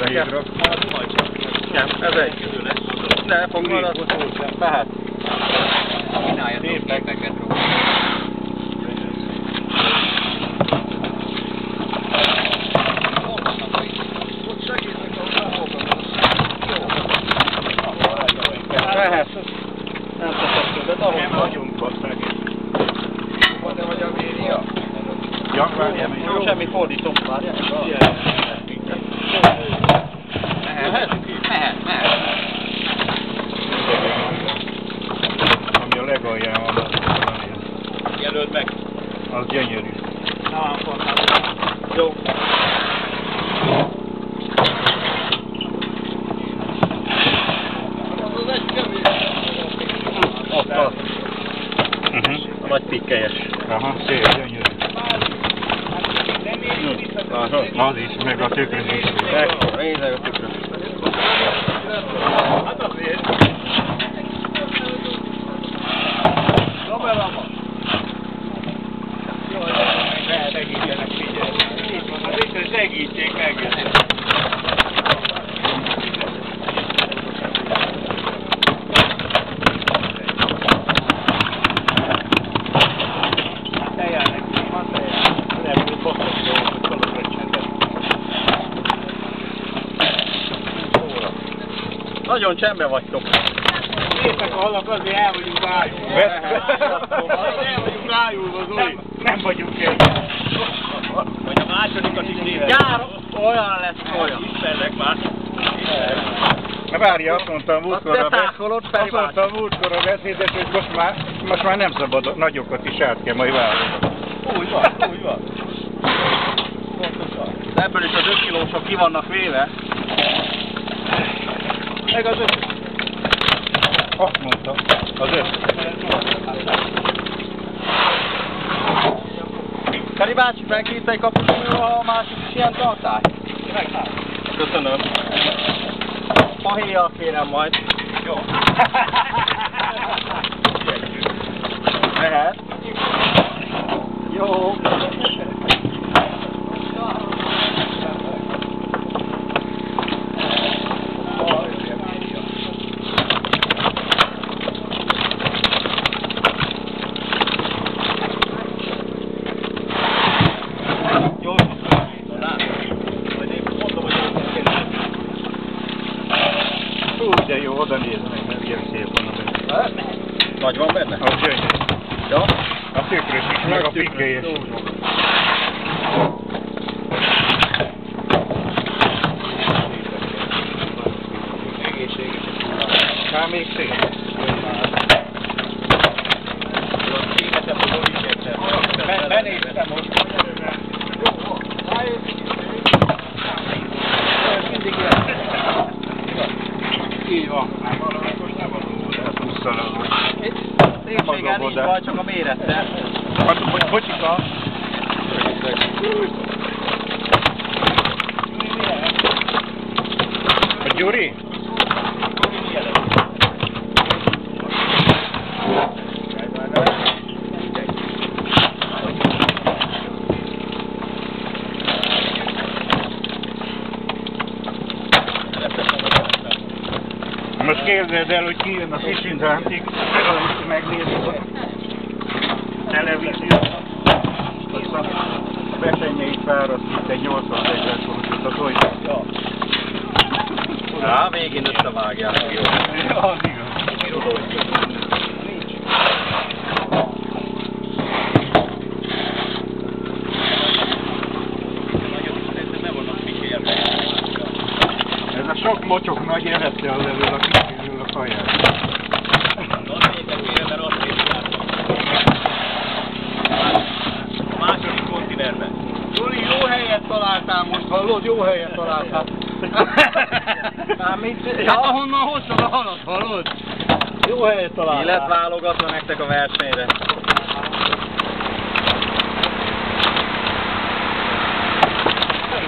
Négyra. Nem, ez egy. Ne, fogd magad. Mehet. Csináljatok képeket róla. Ott segítek a ráhokat. Mehet. Nem szokott, de ahol Nem vagyunk ott megint. Te vagy a média? Ja, várjál, jó, semmi fordítom. Várjál. Mehet. Ami a legalján van, Jelöld meg. az gyönyörű. Jó. Ott. A nagy pikkelyes. Aha, szép, gyönyörű. Az is, meg a tükrös is. Ekkora, nézd a tükrös. Hát azért. Dobelama. Jaj, segítsenek, figyelj. Azért segítsék meg. Nagyon csendben vagytok. Szépek a halak, azért el vagyunk rájulva. El vagyunk rájulva, Zoli. Nem vagyunk el. Vagy a másodikat is nézed. Jár, olyan lesz olyan. Ismerlek már. Várja, azt mondtam múltkor a beszédet, hogy most már nem szabad, nagyokat is át kell majd válni. Úgy van. Ebből is az 5 kilósok ki vannak véve. Meg az öt. Azt mondtam, az 5. Kari bácsi, megkérte egy kapucsonyról, ha a másik is ilyen tartály? Köszönöm. Pahéjjal kérem majd. Jó. Mehet. Jó. De jó, oda nézd meg, mert ilyen szép van a benne. Nagy van benne? Az gyönyörű. Ja. A tükrös is, meg a pikkelyes. Hát még szép. Benéztem most. Mindig ilyen. Így van. Szépséggel nincs baj, csak a mérettel. Hát, bocsika. A Gyuri? Most képzeld el, hogy kijön a Fishing Huntig, megnézik a televíziót, azt a besenyeit fárasztít egy 81-es forgatót, Ja. Á, végén összevágják. Jó. Az igaz. Ez a sok mocsok nagy elette az elől a kicsiről a kaját. A második kontinerben. Zoli, jó helyet találtál most, hallod? Jó helyet találtál. Hát ahonnan hoztad a halat, hallod? Jó helyet találtál. Ki lett válogatva nektek a versenyre?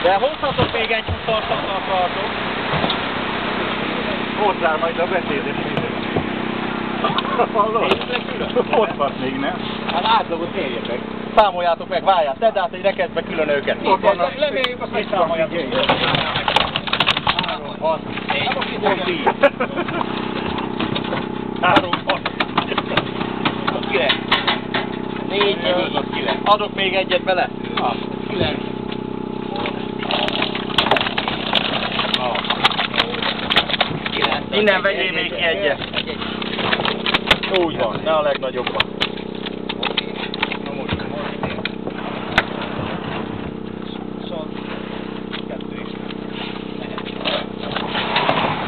De hozhatok még egy 20-at, ha akartok. Hozzá majd a beszédes videó. Hallod? Ott van még, nem? Hát átlagot érjetek. Számoljátok meg, várjál, tedd át egy rekeszbe külön őket. Ott van a... Leméljük, azt megszámoljátok. 3, 6, 4, 10. 3, 6. 9. 4, 9. Adok még egyet bele? 9. Innen vegyél még ki egyet. Úgy van, ne a legnagyobban.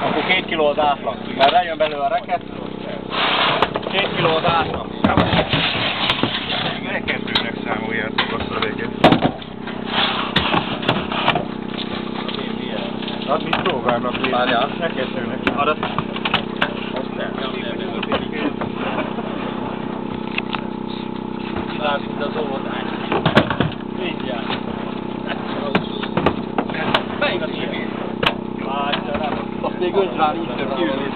Akkor 2 kiló az átlag, mert lejön belőle a reket. 2 kiló az átlag. Elkezdőnek számoljátok azt a véget. Hát mit próbálnak nézni? Várjál. Elkezdőnek. Adat. Látszik az óvodás. Mindjárt. Melyik a tévé? Látja, nem. Azt még öntrán úgy több kiülni.